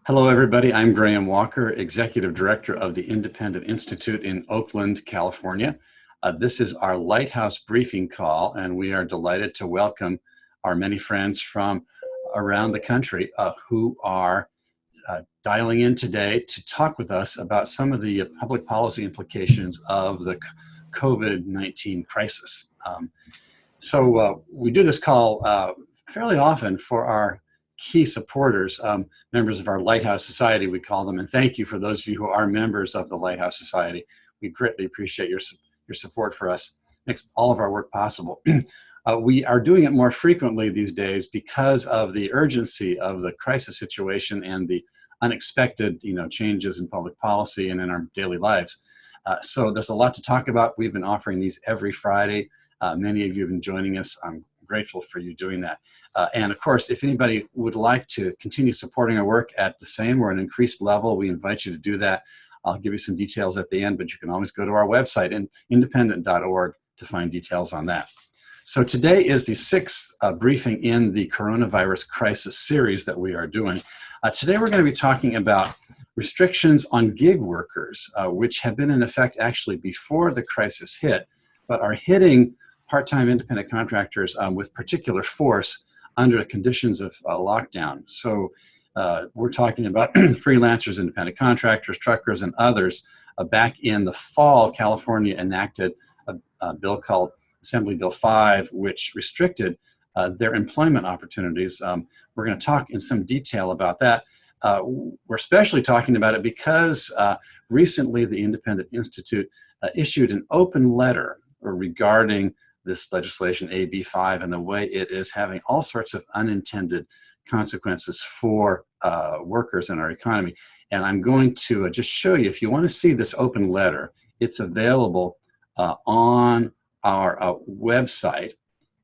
Hello, everybody. I'm Graham Walker, Executive Director of the Independent Institute in Oakland, California. This is our Lighthouse briefing call, and we are delighted to welcome our many friends from around the country who are dialing in today to talk with us about some of the public policy implications of the COVID-19 crisis. So we do this call fairly often for our key supporters, members of our Lighthouse Society, we call them. And thank you for those of you who are members of the Lighthouse Society. We greatly appreciate your support for us. Makes all of our work possible. We are doing it more frequently these days because of the urgency of the crisis situation and the unexpected, changes in public policy and in our daily lives. So there's a lot to talk about. We've been offering these every Friday. Many of you have been joining us. I'm grateful for you doing that. And of course, if anybody would like to continue supporting our work at the same or an increased level, we invite you to do that. I'll give you some details at the end, but you can always go to our website, independent.org, to find details on that. So today is the sixth briefing in the coronavirus crisis series that we are doing. Today we're going to be talking about restrictions on gig workers, which have been in effect actually before the crisis hit, but are hitting part-time independent contractors with particular force under conditions of lockdown. So we're talking about freelancers, independent contractors, truckers, and others. Back in the fall, California enacted a bill called Assembly Bill 5, which restricted their employment opportunities. We're going to talk in some detail about that. We're especially talking about it because recently the Independent Institute issued an open letter regarding this legislation, AB 5, and the way it is having all sorts of unintended consequences for workers in our economy. And I'm going to just show you, if you want to see this open letter, it's available on our website.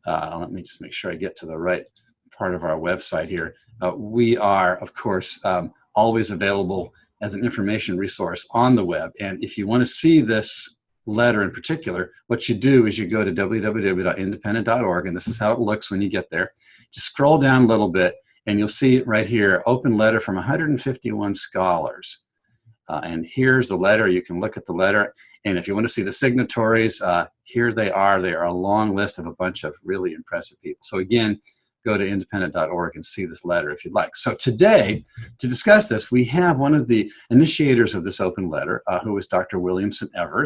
Let me just make sure I get to the right part of our website here. We are, of course, always available as an information resource on the web. And if you want to see this letter in particular, what you do is you go to www.independent.org, and this is how it looks when you get there. Just scroll down a little bit, and you'll see it right here, open letter from 151 scholars. And here's the letter. You can look at the letter, and if you want to see the signatories, here they are. They are a long list of a bunch of really impressive people. So again, go to independent.org and see this letter if you'd like. So today, to discuss this, we have one of the initiators of this open letter, who is Dr. Williamson M.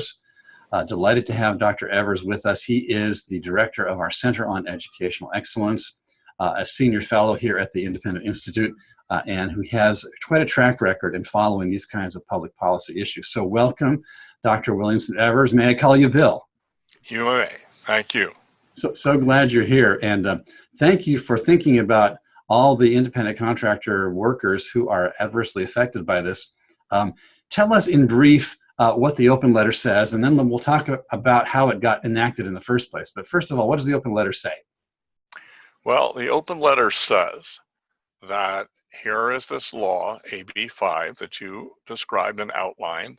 Delighted to have Dr. Evers with us. He is the director of our Center on Educational Excellence, a senior fellow here at the Independent Institute, and who has quite a track record in following these kinds of public policy issues. So welcome, Dr. Williamson Evers. May I call you Bill? You may. Thank you. So glad you're here, and thank you for thinking about all the independent contractor workers who are adversely affected by this. Tell us in brief what the open letter says, and then we'll talk about how it got enacted in the first place. But first of all, what does the open letter say? Well, the open letter says that here is this law, AB 5, that you described and outlined,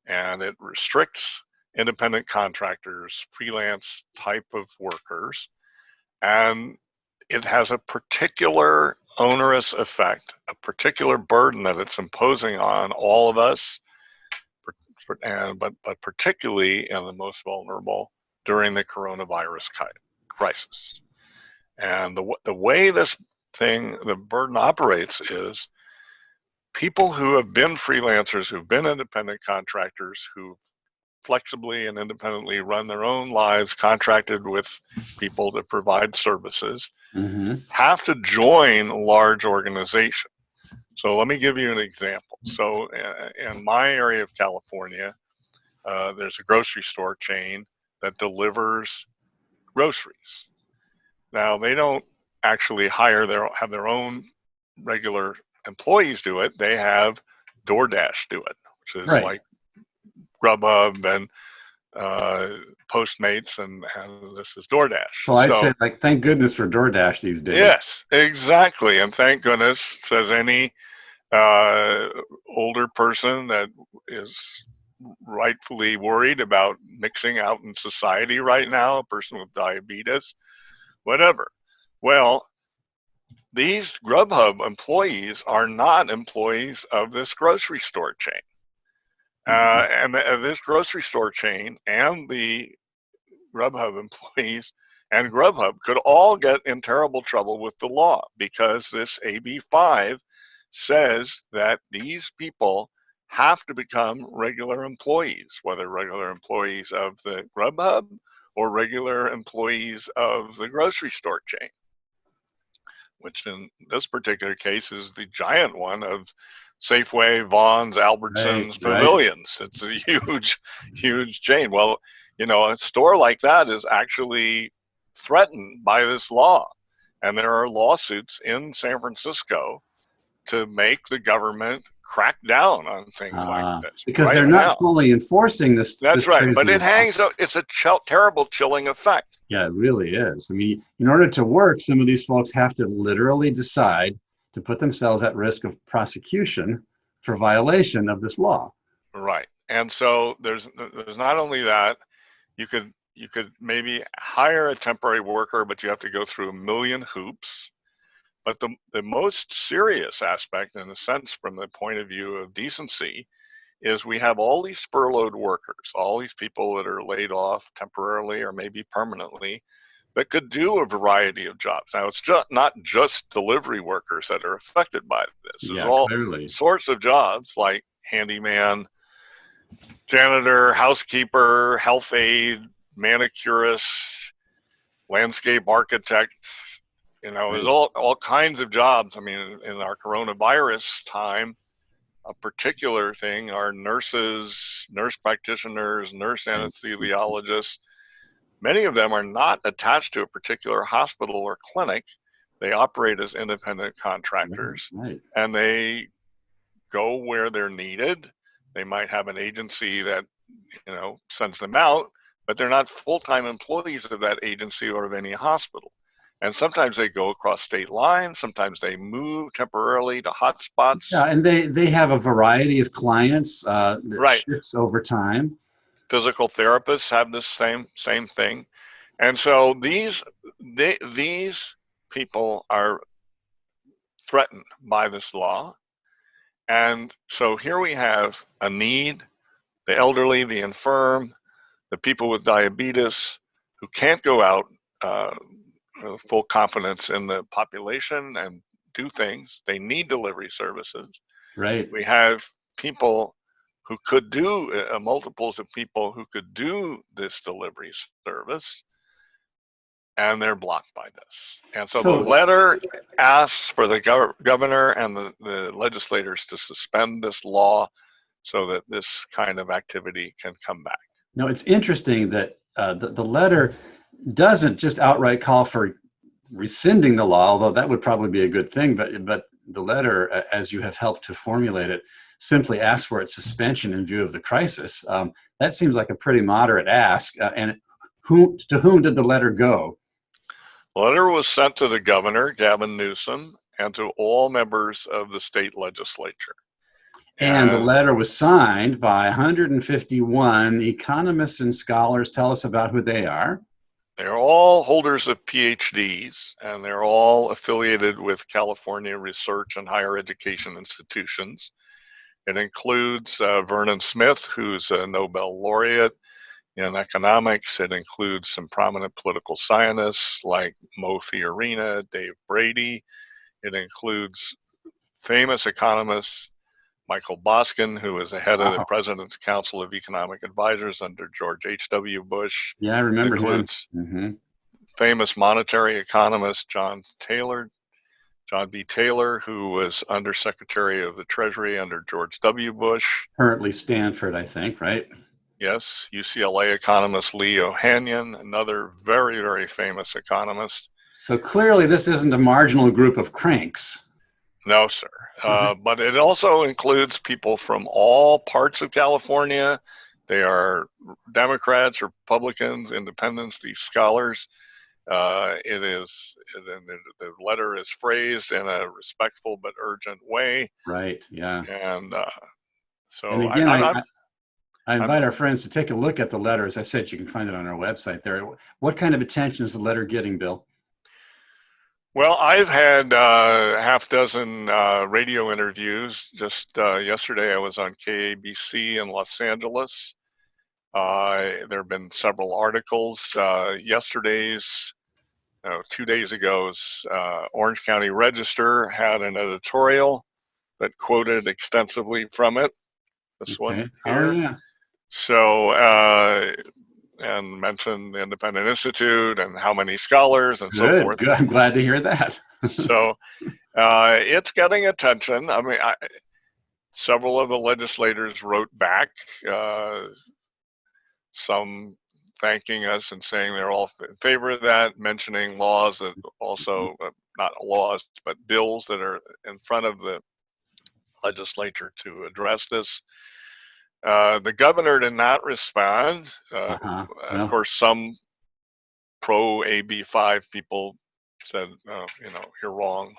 and it restricts independent contractors, freelance type of workers, and it has a particular onerous effect, a particular burden that it's imposing on all of us, but particularly in the most vulnerable during the coronavirus crisis. And the way the burden operates is people who have been freelancers, who've been independent contractors, who flexibly and independently run their own lives, contracted with people to provide services, have to join large organizations. So let me give you an example. So in my area of California, there's a grocery store chain that delivers groceries. Now, they don't actually have their own regular employees do it. They have DoorDash do it, which is Right. like Grubhub and Postmates, and this is DoorDash. Well, I said, thank goodness for DoorDash these days. Yes, exactly. And thank goodness, says any older person that is rightfully worried about mixing out in society right now, a person with diabetes, whatever. Well, these Grubhub employees are not employees of this grocery store chain. Mhm. And this grocery store chain and the Grubhub employees and Grubhub could all get in terrible trouble with the law, because this AB5 says that these people have to become regular employees, whether regular employees of the Grubhub or regular employees of the grocery store chain, which in this particular case is the giant one of Safeway, Vaughn's, Right, Albertsons, right. Pavilions. It's a huge, huge chain. Well, a store like that is actually threatened by this law. And there are lawsuits in San Francisco to make the government crack down on things like this Because right they're not now. fully enforcing this That's right. crazy But it law. hangs, it's a terrible chilling effect. Yeah, it really is. I mean, in order to work, some of these folks have to literally decide to put themselves at risk of prosecution for violation of this law. Right. And so there's not only that, you could maybe hire a temporary worker, but you have to go through a million hoops. But the most serious aspect, in a sense, from the point of view of decency, is we have all these furloughed workers, all these people that are laid off temporarily or maybe permanently, that could do a variety of jobs. Now, it's not just delivery workers that are affected by this. There's Yeah, all clearly. sorts of jobs like handyman, janitor, housekeeper, health aide, manicurist, landscape architect. There's Right. all kinds of jobs. I mean, in our coronavirus time, a particular thing are nurses, nurse practitioners, nurse Right. anesthesiologists. Many of them are not attached to a particular hospital or clinic. They operate as independent Right. contractors, Right. and they go where they're needed. They might have an agency that sends them out, but they're not full-time employees of that agency or of any hospital. And sometimes they go across state lines. Sometimes they move temporarily to Yeah, hotspots. and they have a variety of clients that Right. shifts over time. Physical therapists have this same thing. And so these people are threatened by this law. And so here we have a need: the elderly, the infirm, the people with diabetes who can't go out with full confidence in the population and do things. They need delivery services. Right. We have people who could do multiples of people who could do this delivery service, and they're blocked by this. And so the So, letter asks for the governor and the legislators to suspend this law so that this kind of activity can come back. no, it's interesting that the letter doesn't just outright call for rescinding the law, although that would probably be a good thing. But the letter, as you have helped to formulate it, simply asks for its suspension in view of the crisis. That seems like a pretty moderate ask. And to whom did the letter go? The letter was sent to the governor, Gavin Newsom, and to all members of the state legislature. And the And letter was signed by 151 economists and scholars. Tell us about who they are. they're all holders of PhDs, and they're all affiliated with California research and higher education institutions. It includes Vernon Smith, who's a Nobel laureate in economics. It includes some prominent political scientists like Mo Fiorina, Dave Brady. It includes famous economists, Michael Boskin, who was the head of the Wow. President's Council of Economic Advisors under George H.W. Bush. Yeah, I It remember him. includes Mm-hmm. famous monetary economist John B. Taylor, who was Undersecretary of the Treasury under George W. Bush. Currently Stanford, I think, right? Yes, UCLA economist Lee Ohanian, another very, very famous economist. So clearly this isn't a marginal group of cranks. No, sir. But it also includes people from all parts of California. They are Democrats, Republicans, independents, these scholars. The letter is phrased in a respectful but urgent way. Right, yeah. And And so again, I I'm invite our friends to take a look at the letter. As I said, you can find it on our website there. What kind of attention is the letter getting, Bill? Well, I've had half dozen radio interviews. Just yesterday, I was on KABC in Los Angeles. There have been several articles. Yesterday's, 2 days ago's Orange County Register had an editorial that quoted extensively from it. This one Okay. Oh, here. yeah. So, and mentioned the Independent Institute and how many scholars and so Good. forth. Good. I'm glad to hear that. So it's getting attention. I mean, several of the legislators wrote back, some thanking us and saying they're all in favor of that, mentioning laws that also, not laws, but bills that are in front of the legislature to address this. The governor did not respond. Uh-huh. Of Well, course, some pro AB5 people said, oh, you're wrong.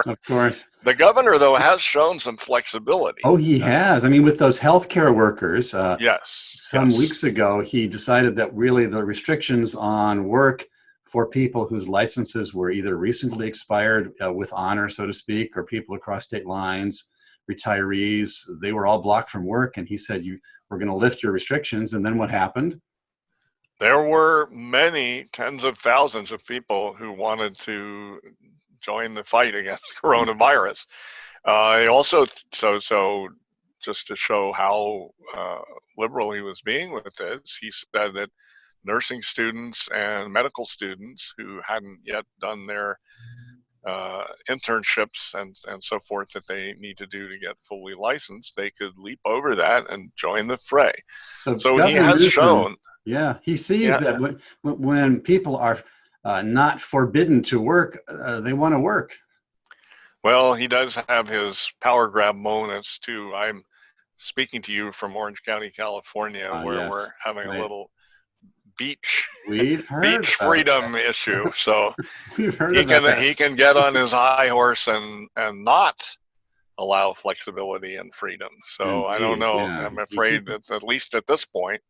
of course. The governor, though, has shown some flexibility. Oh, he has. I mean, with those healthcare workers, Yes, some yes. weeks ago, he decided that really the restrictions on work for people whose licenses were either recently expired with honor, so to speak, or people across state lines, retirees, they were all blocked from work. And he said, we're going to lift your restrictions. And then what happened? There were many tens of thousands of people who wanted to join the fight against coronavirus. Also, so just to show how liberal he was being with this, he said that nursing students and medical students who hadn't yet done their internships and so forth that they need to do to get fully licensed, they could leap over that and join the fray. So he Governor has Newsom, shown, yeah, he sees yeah, that when people are not forbidden to work, they want to work. well, he does have his power grab moments too. I'm speaking to you from Orange County, California, where we're Yes, having a right. little beach We've heard beach about freedom issue. So we've heard he about can that. he can get on his high horse and not allow flexibility and freedom. So I don't Indeed, know. yeah. I'm afraid that at least at this point,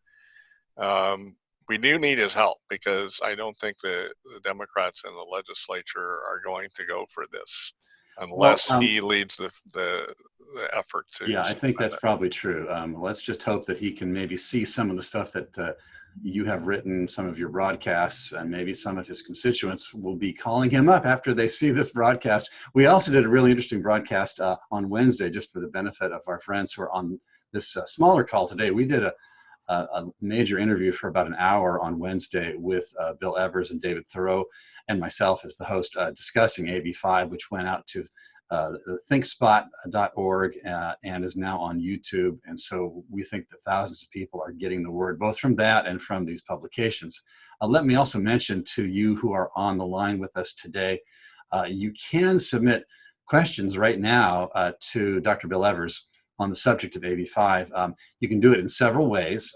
we do need his help, because I don't think the Democrats in the legislature are going to go for this Well, unless he leads the effort to yeah, I think suspend that's it. probably true. Let's just hope that he can maybe see some of the stuff that you have written, some of your broadcasts, and maybe some of his constituents will be calling him up after they see this broadcast. We also did a really interesting broadcast on Wednesday, just for the benefit of our friends who are on this smaller call today. We did a major interview for about an hour on Wednesday with Bill Evers and David Thoreau and myself as the host, discussing AB5, which went out to thinkspot.org and is now on YouTube. And so we think that thousands of people are getting the word, both from that and from these publications. Let me also mention to you who are on the line with us today, you can submit questions right now to Dr. Bill Evers on the subject of AB5. You can do it in several ways.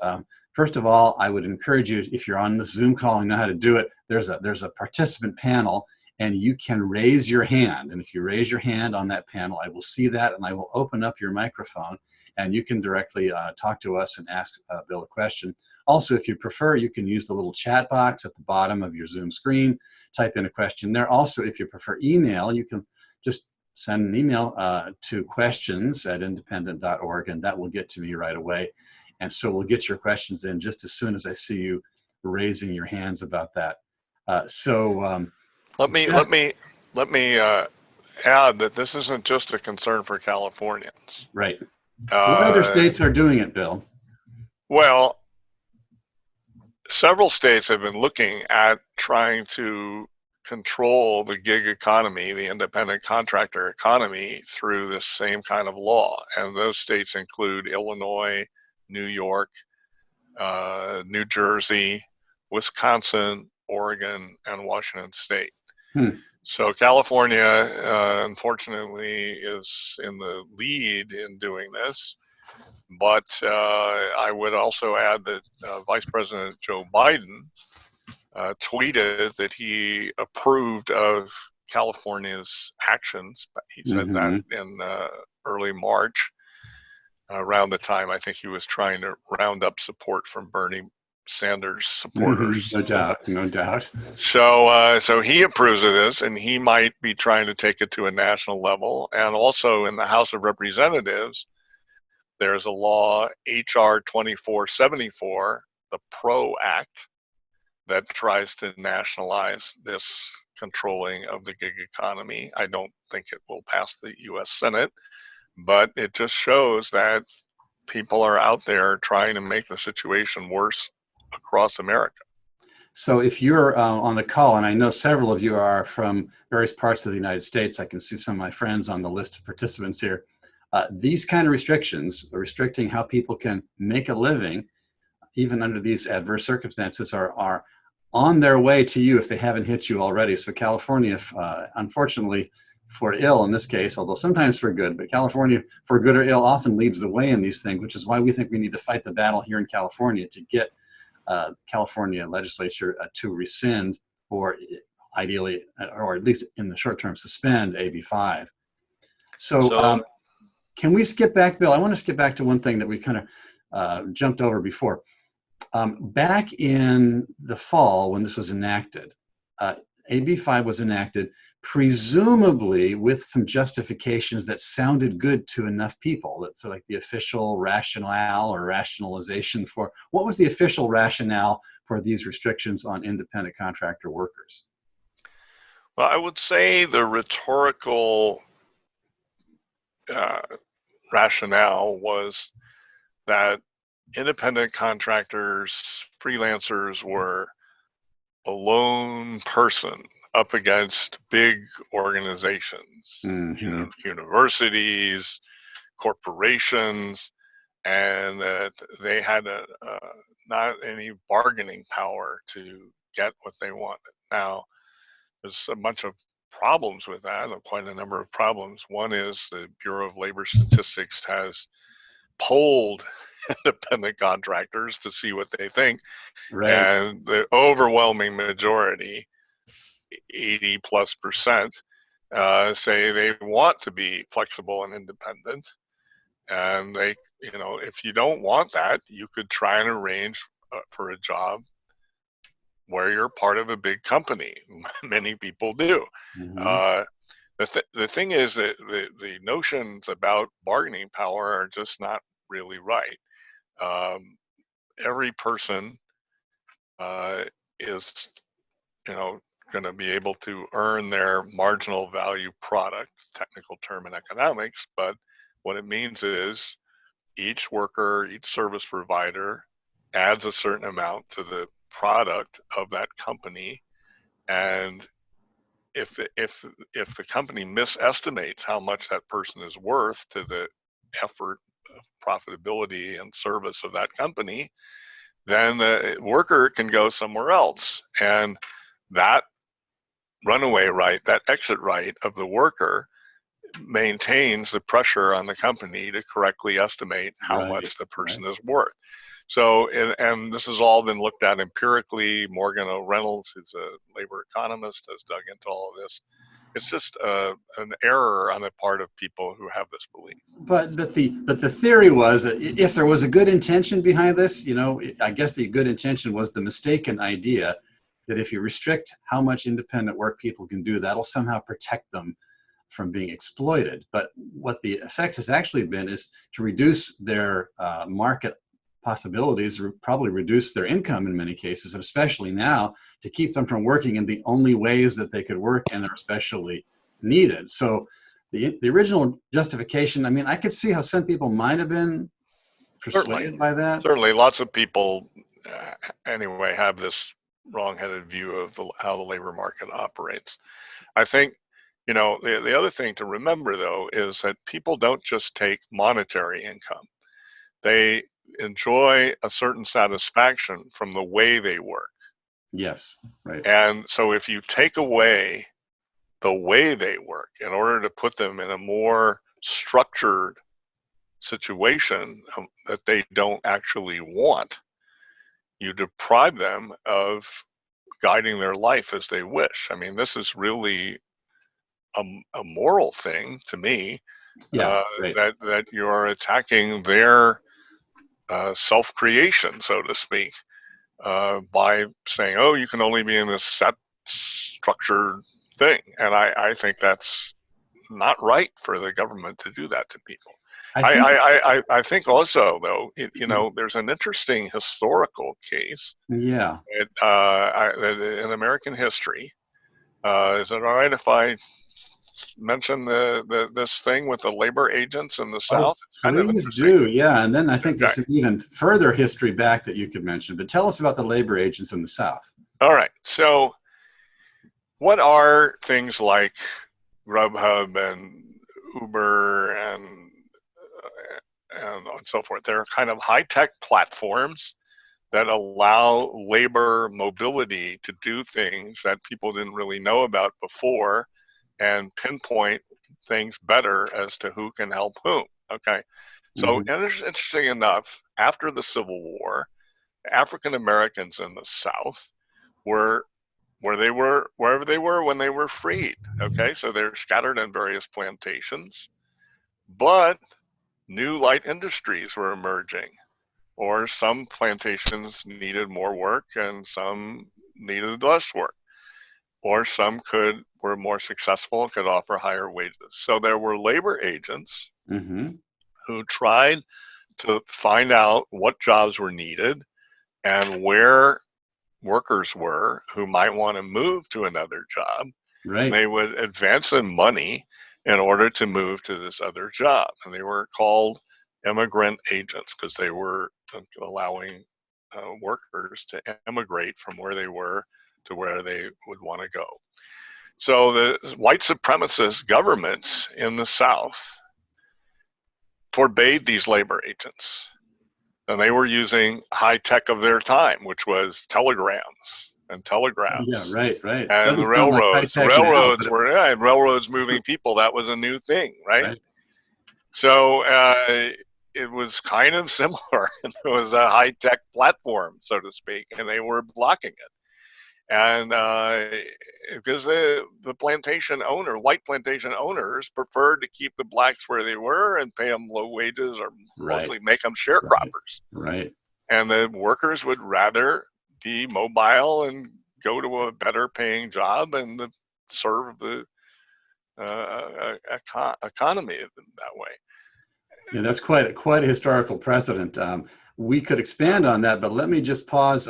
First of all, I would encourage you, if you're on the Zoom call and know how to do it, there's a participant panel, and you can raise your hand. And if you raise your hand on that panel, I will see that, and I will open up your microphone, and you can directly talk to us and ask Bill a question. Also, if you prefer, you can use the little chat box at the bottom of your Zoom screen, type in a question there. Also, if you prefer email, you can just send an email to questions@independent.org, and that will get to me right away. And so we'll get your questions in just as soon as I see you raising your hands about that. Let me Jeff, let me let me add that this isn't just a concern for Californians. right. What other Uh, states are doing it, Bill? well, several states have been looking at trying to control the gig economy, the independent contractor economy, through this same kind of law. And those states include Illinois, New York, New Jersey, Wisconsin, Oregon, and Washington State. Hmm. So California, unfortunately, is in the lead in doing this. But I would also add that Vice President Joe Biden tweeted that he approved of California's actions. He said that Mm-hmm. in early March, around the time I think he was trying to round up support from Bernie Sanders supporters. No doubt, no doubt. So he approves of this, and he might be trying to take it to a national level. And also in the House of Representatives, there's a law, HR 2474, the PRO Act, that tries to nationalize this controlling of the gig economy. I don't think it will pass the US Senate, but it just shows that people are out there trying to make the situation worse across America. So if you're on the call, and I know several of you are from various parts of the United States, I can see some of my friends on the list of participants here. These kind of restrictions, restricting how people can make a living, even under these adverse circumstances, are on their way to you if they haven't hit you already. So California, unfortunately, for ill in this case, although sometimes for good, but California, for good or ill, often leads the way in these things, which is why we think we need to fight the battle here in California to get California legislature to rescind, or ideally, or at least in the short term, suspend AB5. So can we skip back, Bill? I want to skip back to one thing that we kind of jumped over before. Back in the fall when this was enacted, AB5 was enacted, presumably with some justifications that sounded good to enough people. That's like the official rationale or rationalization for, what was the official rationale for these restrictions on independent contractor workers? Well, I would say the rhetorical rationale was that independent contractors, freelancers, were a lone person up against big organizations, universities, corporations, and that they had not any bargaining power to get what they wanted. Now, there's a bunch of problems with that, quite a number of problems. One is the Bureau of Labor Statistics has polled independent contractors to see what they think. Right. And the overwhelming majority, 80+%, say they want to be flexible and independent. And they, if you don't want that, you could try and arrange for a job where you're part of a big company. Many people do. The thing is that the notions about bargaining power are just not really right. Every person is, going to be able to earn their marginal value product, technical term in economics, but what it means is each worker, each service provider adds a certain amount to the product of that company, and if the company misestimates how much that person is worth to the effort of profitability and service of that company, then the worker can go somewhere else, and that runaway right, that exit right of the worker, maintains the pressure on the company to correctly estimate how much the person is worth. So, and this has all been looked at empirically. Morgan O. Reynolds, who's a labor economist, has dug into all of this. It's just an error on the part of people who have this belief. But the theory was that if there was a good intention behind this, I guess the good intention was the mistaken idea that if you restrict how much independent work people can do, that'll somehow protect them from being exploited. But what the effect has actually been is to reduce their market possibilities, or probably reduce their income in many cases, and especially now to keep them from working in the only ways that they could work and are especially needed. So the original justification, I mean, I could see how some people might have been persuaded by that. Certainly, lots of people anyway have this wrong-headed view of how the labor market operates. I think, the other thing to remember, though, is that people don't just take monetary income. They enjoy a certain satisfaction from the way they work. Yes, right. And so if you take away the way they work in order to put them in a more structured situation that they don't actually want, you deprive them of guiding their life as they wish. I mean, this is really a moral thing to me, that you're attacking their self-creation, so to speak. by saying, oh, you can only be in this set structured thing. And I think that's not right for the government to do that to people. I think, I think also, though, there's an interesting historical case yeah. in American history. Is it all right if I mention this thing with the labor agents in the Oh, South? It's kind of please interesting. do. Yeah. And then I think Okay. there's some even further history back that you could mention, but tell us about the labor agents in the South. All right. So, what are things like Grubhub and Uber and so forth? They're kind of high-tech platforms that allow labor mobility to do things that people didn't really know about before and pinpoint things better as to who can help whom. Okay. So, Hmm. interesting enough, after the Civil War, African Americans in the South were wherever they were when they were freed. Okay. So they're scattered in various plantations, but new light industries were emerging, or some plantations needed more work and some needed less work, or some were more successful and could offer higher wages. So there were labor agents Hmm. who tried to find out what jobs were needed and where workers were who might want to move to another job. Right. They would advance them money in order to move to this other job. And they were called immigrant agents because they were allowing workers to emigrate from where they were to where they would want to go. So the white supremacist governments in the South forbade these labor agents. And they were using high tech of their time, which was telegrams and Yeah, telegraphs. right, right. And Doesn't sound like high tech now, but railroads moving people. That was a new thing, right? right. So it was kind of similar. It was a high tech platform, so to speak, and they were blocking it. And because the white plantation owners preferred to keep the blacks where they were and pay them low wages, or Right, mostly make them right, sharecroppers. right. And the workers would rather be mobile and go to a better paying job and serve the economy that way. Yeah, that's quite a historical precedent. We could expand on that, but let me just pause.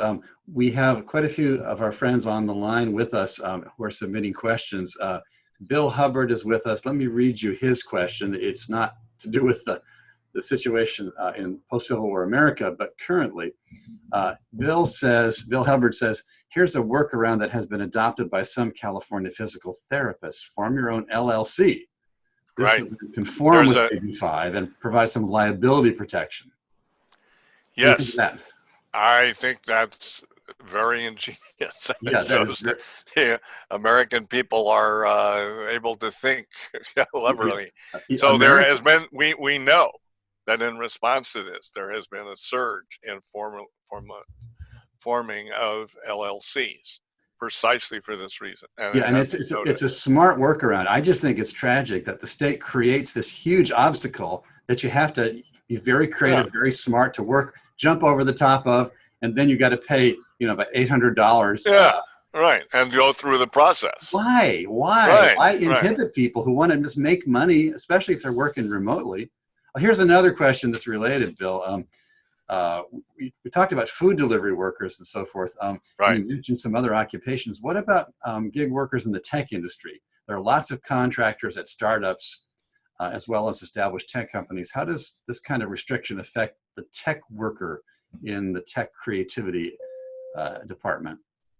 We have quite a few of our friends on the line with us who are submitting questions. Bill Hubbard is with us. Let me read you his question. It's not to do with the situation in post-Civil War America, but currently. Bill Hubbard says, here's a workaround that has been adopted by some California physical therapists. Form your own LLC. This Right. would conform There's with a AB5 and provide some liability protection. What do you think of yes. that? I think that's very ingenious. It Yeah, that is shows that very, the American people are able to think cleverly. So there America. has been, we know that in response to this, there has been a surge in forming of LLCs precisely for this reason. And Yeah, it and has it's been it's a noticed. smart workaround. I just think it's tragic that the state creates this huge obstacle that you have to be very Yeah. creative, very smart to jump over the top of, and then you got to pay, about $800. Yeah. Right. And go through the process. Why? Why? Right. Why Right. inhibit people who want to just make money, especially if they're working remotely? Well, here's another question that's related, Bill. We talked about food delivery workers and so forth, and Right. you mentioned some other occupations. What about gig workers in the tech industry? There are lots of contractors at startups as well as established tech companies. How does this kind of restriction affect the tech worker in the tech creativity department?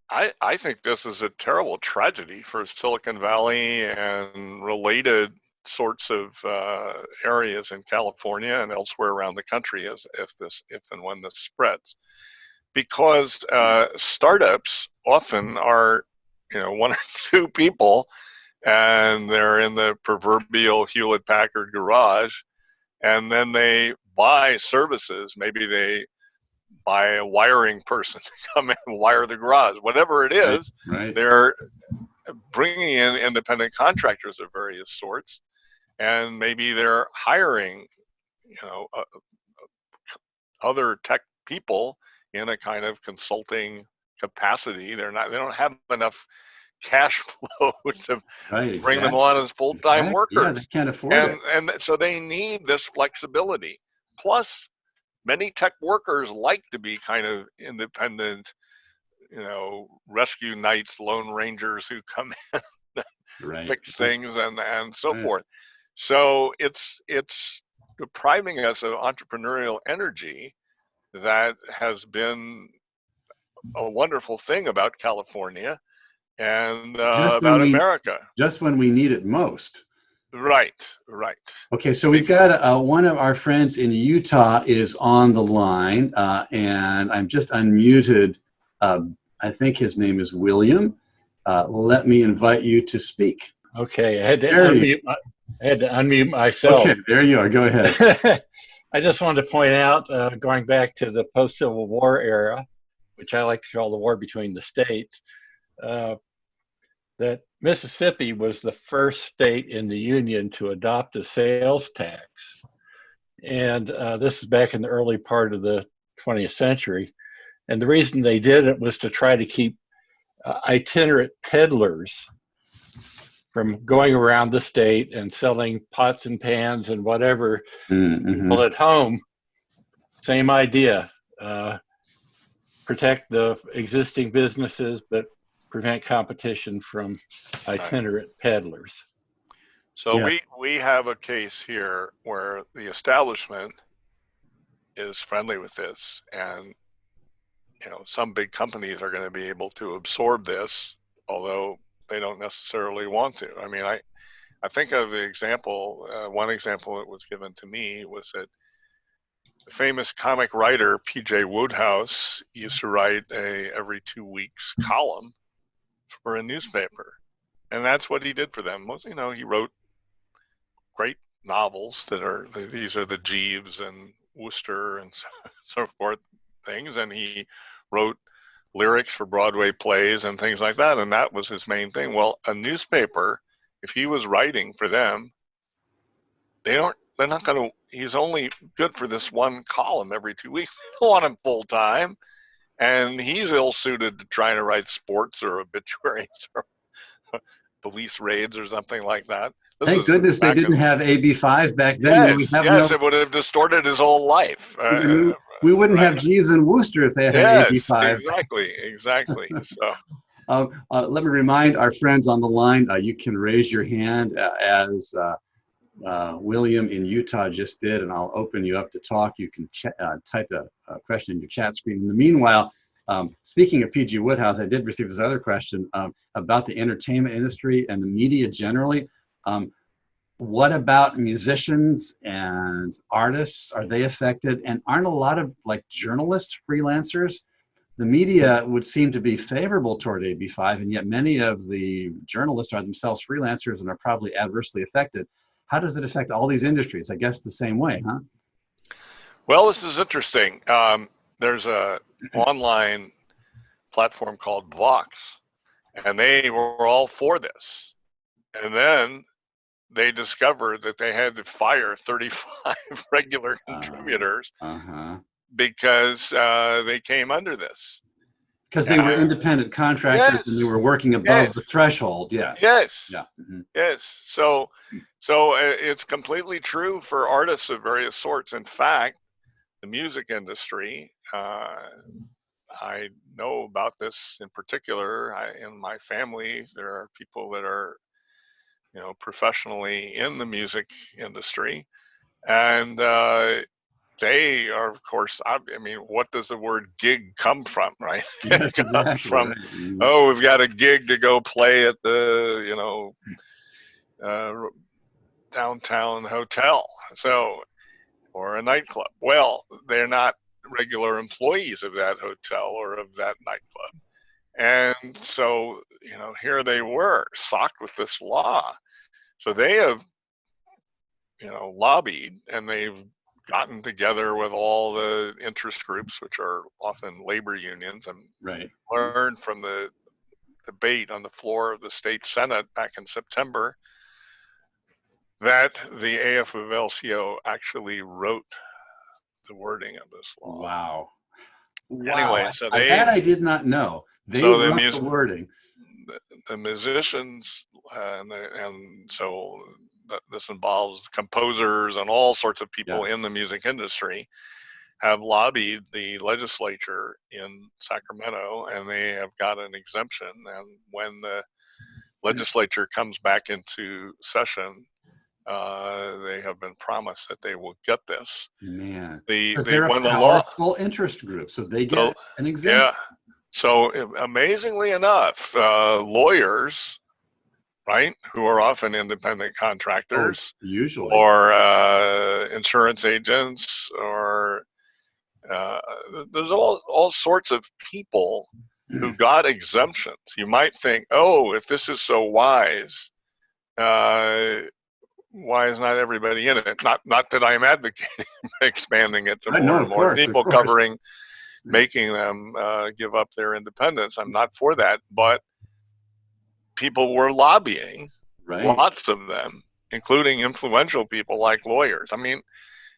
I think this is a terrible tragedy for Silicon Valley and related sorts of areas in California and elsewhere around the country, as if and when this spreads, because startups often are, one or two people, and they're in the proverbial Hewlett Packard garage, and then they buy services. Maybe they by a wiring person to come in and wire the garage. Whatever it Right, is, right. they're bringing in independent contractors of various sorts, and maybe they're hiring, you know, other tech people in a kind of consulting capacity. They don't have enough cash flow to Right, bring them exactly. on as full-time Exactly. Yeah, they workers. can't afford And it. so they need this flexibility. Plus, many tech workers like to be kind of independent, rescue knights, lone rangers who come in, Right. fix things and so Right. forth. So it's depriving us of entrepreneurial energy that has been a wonderful thing about California and Just when about we America. just when we need it most. Right, right. Okay, so we've got one of our friends in Utah is on the line, and I'm just unmuted. I think his name is William. Let me invite you to speak. Okay, I had to There you unmute. I had to unmute Okay, myself. there you are. Go ahead. I just wanted to point out, going back to the post-Civil War era, which I like to call the war between the states, uh, that Mississippi was the first state in the Union to adopt a sales tax. And this is back in the early part of the 20th century. And the reason they did it was to try to keep itinerant peddlers from going around the state and selling pots and pans and whatever Mm-hmm. at home. Same idea. Protect the existing businesses, but prevent competition from itinerant peddlers. So Yeah. we have a case here where the establishment is friendly with this, and some big companies are going to be able to absorb this, although they don't necessarily want to. I mean, I think of the example, one example that was given to me was that the famous comic writer P.J. Wodehouse used to write a every 2 weeks column for a newspaper, and that's what he did for them. Was he wrote great novels these are the Jeeves and Wooster and so forth things, and he wrote lyrics for Broadway plays and things like that, and that was his main thing. Well, a newspaper, if he was writing for them, they're not going to, he's only good for this one column every 2 weeks. They don't want him full time, and he's ill suited to trying to write sports or obituaries or police raids or something like that. This Thank is goodness they didn't have AB5 back then. yes, it would have distorted his whole life. We wouldn't Right. have Jeeves and Wooster if they had Yes, AB5. exactly. So let me remind our friends on the line, you can raise your hand as William in Utah just did, and I'll open you up to talk. You can type a question in your chat screen. In the meanwhile, speaking of P.G. Wodehouse, I did receive this other question about the entertainment industry and the media generally. What about musicians and artists? Are they affected? And aren't a lot of journalists freelancers? The media would seem to be favorable toward AB5, and yet many of the journalists are themselves freelancers and are probably adversely affected. How does it affect all these industries? I guess the same way, huh? well, this is interesting. There's a online platform called Vox, and they were all for this. And then they discovered that they had to fire 35 regular contributors because they came under this. Because they were independent contractors and they were working above the threshold. Yeah. Yes. Yeah. Mm-hmm. Yes. So it's completely true for artists of various sorts. In fact, the music industry, I know about this in particular. In my family, there are people that are, professionally in the music industry, and they are, of course. I mean, what does the word gig come from, right? Yes, It comes exactly. from, right. Mm-hmm. oh, we've got a gig to go play at the, downtown hotel, or a nightclub. Well, they're not regular employees of that hotel or of that nightclub. And so, here they were socked with this law. So they have, lobbied, and they've gotten together with all the interest groups, which are often labor unions, and learned from the debate on the floor of the state Senate back in September that the AFL-CIO actually wrote the wording of this law. Wow. Wow. Anyway, so That I did not know. They so wrote the wording. the musicians, and so this involves composers and all sorts of people in the music industry, have lobbied the legislature in Sacramento, and they have got an exemption. And when the legislature comes back into session, they have been promised that they will get this. Man, They're a powerful interest group, so they get an exemption. Yeah. So amazingly enough, lawyers, right, who are often independent contractors, usually, or insurance agents, or there's all sorts of people who got exemptions. You might think, oh, if this is so wise, why is not everybody in it? Not that I'm advocating expanding it to more and more people, covering, making them give up their independence. I'm not for that, but people were lobbying, lots of them, including influential people like lawyers. I mean,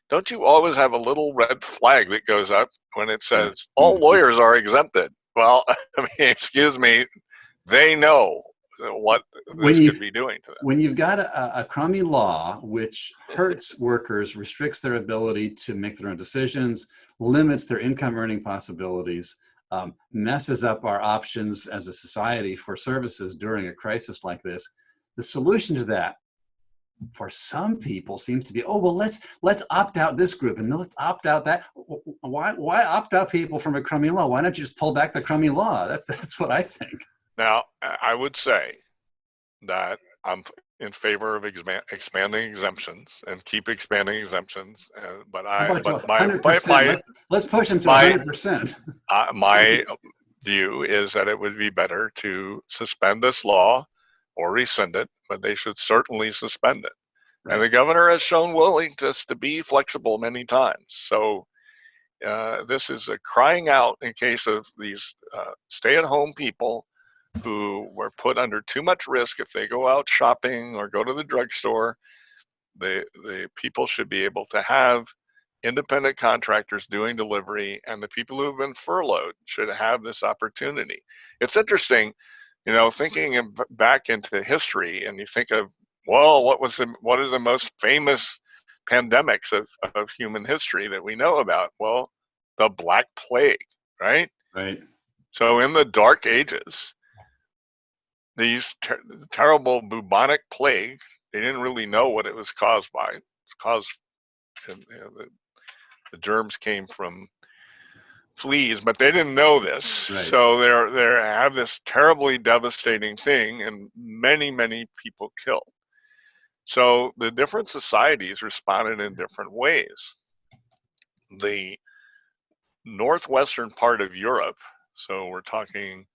don't you always have a little red flag that goes up when it says all lawyers are exempted? Well, I mean, excuse me, they know what this could be doing to them. When you've got a crummy law which hurts workers, restricts their ability to make their own decisions, limits their income earning possibilities, messes up our options as a society for services during a crisis like this, the solution to that for some people seems to be, oh, well, let's opt out this group and then let's opt out that. Why opt out people from a crummy law? Why not just pull back the crummy law? That's what I think. Now, I would say that I'm in favor of expanding exemptions and keep expanding exemptions. Let's push them to 100%. My view is that it would be better to suspend this law or rescind it, but they should certainly suspend it. Right. And the governor has shown willingness to be flexible many times. So this is a crying out in case of these stay-at-home people who were put under too much risk if they go out shopping or go to the drugstore. The people should be able to have independent contractors doing delivery, and the people who have been furloughed should have this opportunity. It's interesting, thinking back into history, and you think of, well, what are the most famous pandemics of human history that we know about? Well, the Black Plague, right? Right. So in the Dark Ages, these terrible bubonic plague, they didn't really know what it was caused by. It's caused, the germs came from fleas, but they didn't know this. Right. So they have this terribly devastating thing, and many, many people killed. So the different societies responded in different ways. The northwestern part of Europe, so we're talking,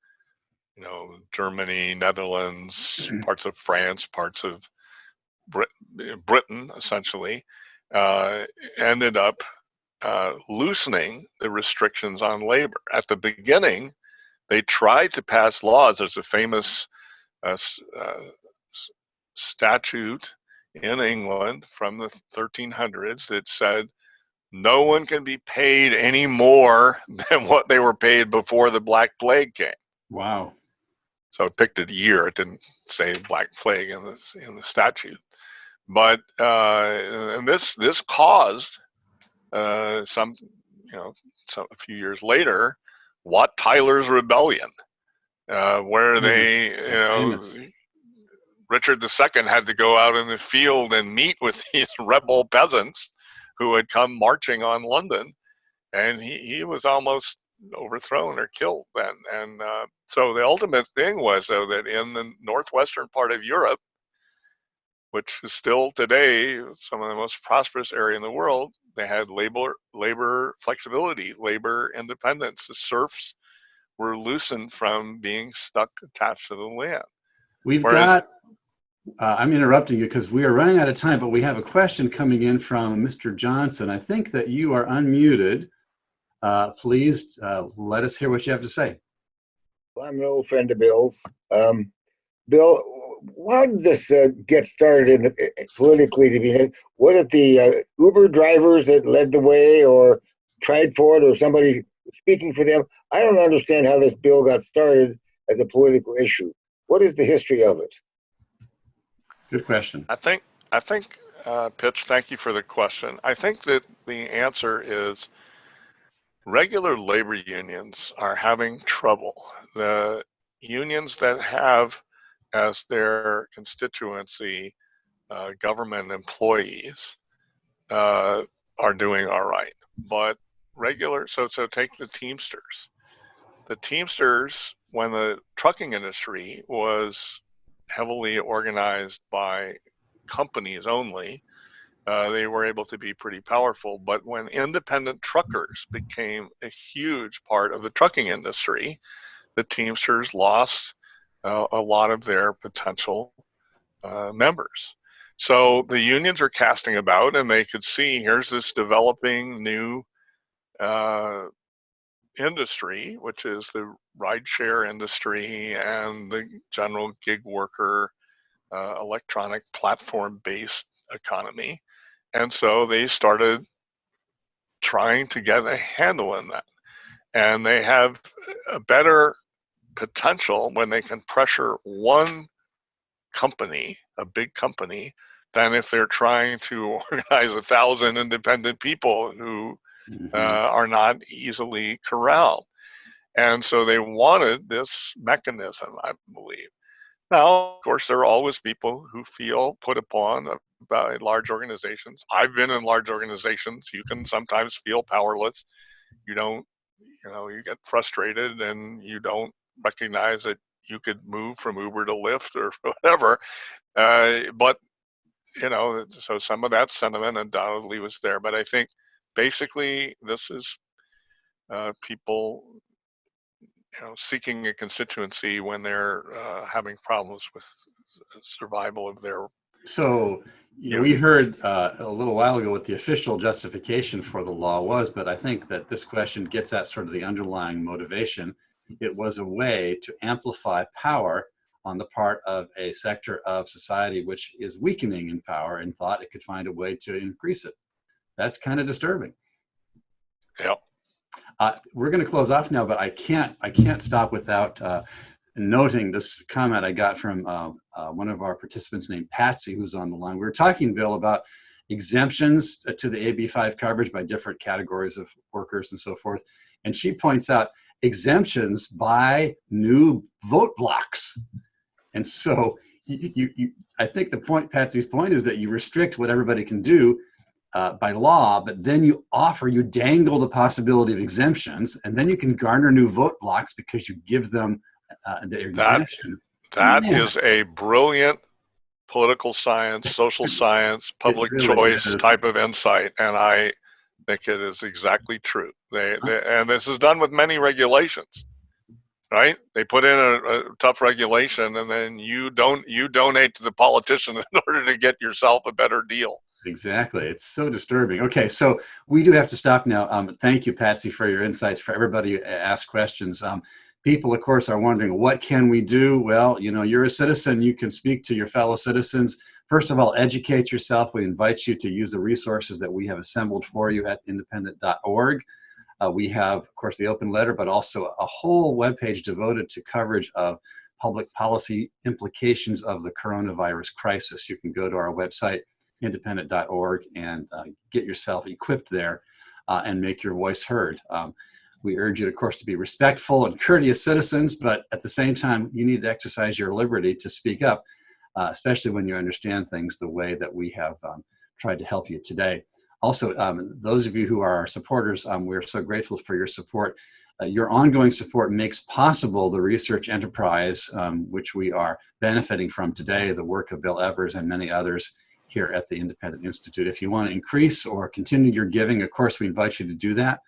Germany, Netherlands, parts of France, parts of Britain, essentially, ended up loosening the restrictions on labor. At the beginning, they tried to pass laws. There's a famous statute in England from the 1300s that said no one can be paid any more than what they were paid before the Black Plague came. Wow. So it picked a year. It didn't say Black Plague in the statute. But and this caused a few years later, Wat Tyler's Rebellion, where Richard II had to go out in the field and meet with these rebel peasants who had come marching on London, and he was almost overthrown or killed then. And so the ultimate thing was, though, that in the northwestern part of Europe, which is still today some of the most prosperous area in the world, they had labor flexibility, labor independence. The serfs were loosened from being stuck attached to the land. I'm interrupting you because we are running out of time, but we have a question coming in from Mr. Johnson. I think that you are unmuted. Please let us hear what you have to say. Well, I'm an old friend of Bill's. Bill, how did this get started politically? Was it the Uber drivers that led the way or tried for it, or somebody speaking for them. I don't understand how this bill got started as a political issue. What is the history of it? Good question. I think, Pitch, thank you for the question. I think that the answer is regular labor unions are having trouble. The unions that have as their constituency government employees are doing all right. But so take the Teamsters. The Teamsters, when the trucking industry was heavily organized by companies only, they were able to be pretty powerful. But when independent truckers became a huge part of the trucking industry, the Teamsters lost a lot of their potential members. So the unions are casting about, and they could see here's this developing new industry, which is the rideshare industry and the general gig worker, electronic platform-based economy. And so they started trying to get a handle on that. And they have a better potential when they can pressure one company, a big company, than if they're trying to organize 1,000 independent people who are not easily corralled. And so they wanted this mechanism, I believe. Now, of course, there are always people who feel put upon by large organizations. I've been in large organizations. You can sometimes feel powerless. You don't, you get frustrated and you don't recognize that you could move from Uber to Lyft or whatever. But, so some of that sentiment undoubtedly was there. But I think basically this is people seeking a constituency when they're having problems with survival of their. So we heard a little while ago what the official justification for the law was, but I think that this question gets at sort of the underlying motivation. It was a way to amplify power on the part of a sector of society which is weakening in power and thought it could find a way to increase it. That's kind of disturbing. Yep. We're going to close off now, but I can't stop without noting this comment I got from one of our participants named Patsy, who's on the line. We were talking, Bill, about exemptions to the AB5 coverage by different categories of workers and so forth. And she points out exemptions by new vote blocks. And so I think the point, Patsy's point, is that you restrict what everybody can do by law, but then you dangle the possibility of exemptions, and then you can garner new vote blocks because you give them the exemption. That is a brilliant political science, social science, public really choice type of insight, and I think it is exactly true. And this is done with many regulations, right? They put in a tough regulation, and then you donate to the politician in order to get yourself a better deal. Exactly. It's so disturbing. Okay, so we do have to stop now. Thank you, Patsy, for your insights. For everybody who asked questions. People, of course, are wondering, what can we do? Well, you're a citizen. You can speak to your fellow citizens. First of all, educate yourself. We invite you to use the resources that we have assembled for you at independent.org. We have, of course, the open letter, but also a whole webpage devoted to coverage of public policy implications of the coronavirus crisis. You can go to our website, independent.org, and get yourself equipped there and make your voice heard. We urge you, of course, to be respectful and courteous citizens, but at the same time, you need to exercise your liberty to speak up, especially when you understand things the way that we have tried to help you today. Also, those of you who are our supporters, we're so grateful for your support. Your ongoing support makes possible the research enterprise, which we are benefiting from today, the work of Bill Evers and many others here at the Independent Institute. If you want to increase or continue your giving, of course, we invite you to do that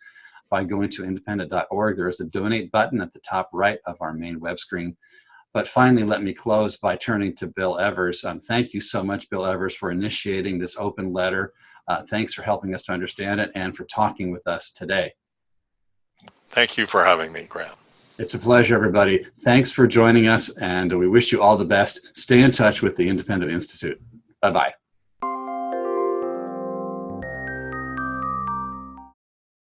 by going to independent.org. There is a donate button at the top right of our main web screen. But finally, let me close by turning to Bill Evers. Thank you so much, Bill Evers, for initiating this open letter. Thanks for helping us to understand it and for talking with us today. Thank you for having me, Graham. It's a pleasure, everybody. Thanks for joining us, and we wish you all the best. Stay in touch with the Independent Institute. Bye-bye.